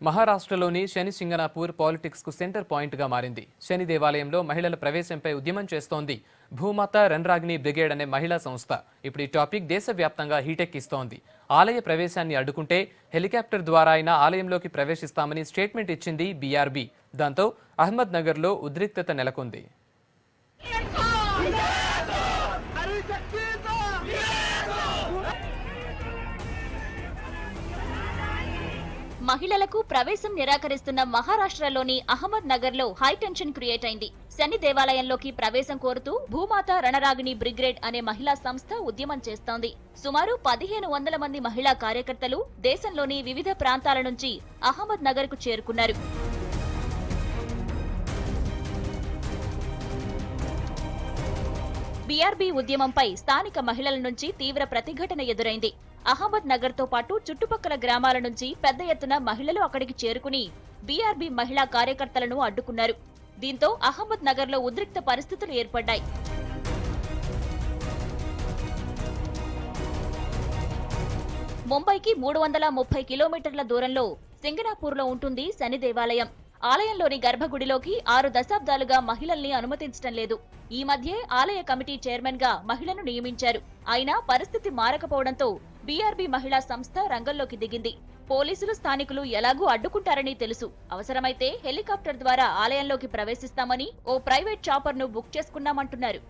మహారాష్ట్రలోని శని సింగనాపూర్ పాలిటిక్స్ కు centre point గా మారింది. శని దేవాలయంలో మహిళల ప్రవేశంపై ఉద్యమం చేస్తోంది భూమాత రణరాగిణి బ్రిగేడ్ అనే మహిళా సంస్థ. ఇప్పుడు ఈ టాపిక్ దేశవ్యాప్తంగా హీటెక్కిస్తోంది. ఆలయ ప్రవేశాన్ని అడ్డుకుంటే హెలికాప్టర్ ద్వారా అయినా ఆలయంలోకి ప్రవేశిస్తామని స్టేట్మెంట్ ఇచ్చింది బీఆర్బీ. దాంతో అహ్మద్ నగర్ లో ఉద్రిక్తత నెలకొంది. మహిళలకు ప్రవేశం నిరాకరిస్తున్న మహారాష్ట్రలోని అహ్మద్ నగర్ లో హై టెన్షన్ క్రియేట్ అయింది. శని దేవాలయంలోకి ప్రవేశం కోరుతూ భూమాత రణరాగిణి బ్రిగేడ్ అనే మహిళా సంస్థ ఉద్యమం చేస్తోంది. సుమారు 1500 మంది మహిళా కార్యకర్తలు దేశంలోని వివిధ ప్రాంతాల నుంచి అహ్మద్ నగర్ కు చేరుకున్నారు. బీఆర్బీ ఉద్యమంపై స్థానిక మహిళల నుంచి తీవ్ర ప్రతిఘటన ఎదురైంది. అహ్మద్ నగర్ తో పాటు చుట్టుపక్కల గ్రామాల నుంచి పెద్ద ఎత్తున మహిళలు అక్కడికి చేరుకుని బీఆర్బీ మహిళా కార్యకర్తలను అడ్డుకున్నారు. దీంతో అహ్మద్ నగర్ లో ఉద్రిక్త పరిస్థితులు ఏర్పడ్డాయి. ముంబైకి 330 కిలోమీటర్ల దూరంలో సింగనాపూర్ లో ఉంటుంది శని దేవాలయం. ఆలయంలోని గర్భగుడిలోకి 6 దశాబ్దాలుగా మహిళల్ని అనుమతించడం లేదు. ఈ మధ్యే ఆలయ కమిటీ చైర్మన్ గా మహిళను నియమించారు. అయినా పరిస్థితి మారకపోవడంతో బీఆర్బీ మహిళా సంస్థ రంగంలోకి దిగింది. పోలీసులు స్థానికులు ఎలాగూ అడ్డుకుంటారని తెలుసు. అవసరమైతే హెలికాప్టర్ ద్వారా ఆలయంలోకి ప్రవేశిస్తామని ఓ ప్రైవేట్ చాపర్ ను బుక్ చేసుకున్నామంటున్నారు.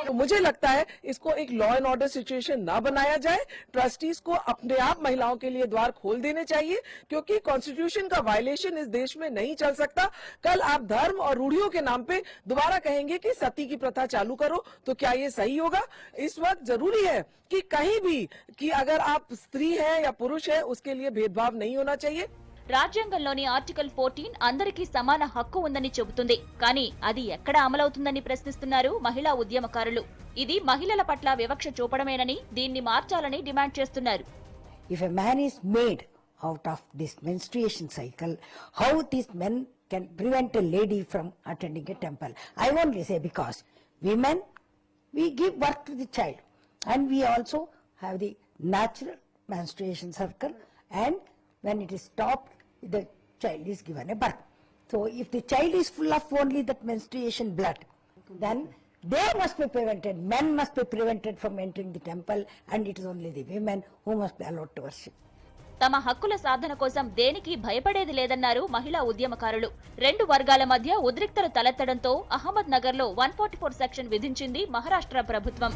तो मुझे लगता है इसको एक लॉ एंड ऑर्डर सिचुएशन ना बनाया जाए। ट्रस्टीज को अपने आप महिलाओं के लिए द्वार खोल देने चाहिए, क्योंकि कॉन्स्टिट्यूशन का वायलेशन इस देश में नहीं चल सकता। कल आप धर्म और रूढ़ियों के नाम पे दोबारा कहेंगे कि सती की प्रथा चालू करो, तो क्या ये सही होगा? इस वक्त जरूरी है कि कहीं भी कि अगर आप स्त्री है या पुरुष है उसके लिए भेदभाव नहीं होना चाहिए। రాజ్యాంగంలోని ఆర్టికల్ 14 అందరికీ సమాన హక్కు ఉందని చెబుతుంది. కానీ అది ఎక్కడ అమలవుతుందని ప్రశ్నిస్తున్నారు మహిళా ఉద్యమకారులు. ఇది మహిళల పట్ల వివక్ష చూపడమేనని, దీన్ని మార్చాలని డిమాండ్ చేస్తున్నారు. If a man is made out of this menstruation cycle, how these men can prevent a lady from attending a temple? I only say because women, we give birth to the child and we also have the natural menstruation cycle, and when it is stopped, the child is given a birth. So if the child is full of only that menstruation blood, then they must be prevented. Men must be prevented from entering the temple, and it is only the women who must be allowed to worship. తమ హక్కుల సాధన కోసం దేనికి భయపడేది లేదన్నారు మహిళా ఉద్యమకారులు. రెండు వర్గాల మధ్య ఉద్రిక్తలు తలెత్తడంతో అహ్మద్ నగర్ లో 144 సెక్షన్ విధించింది మహారాష్ట్ర ప్రభుత్వం.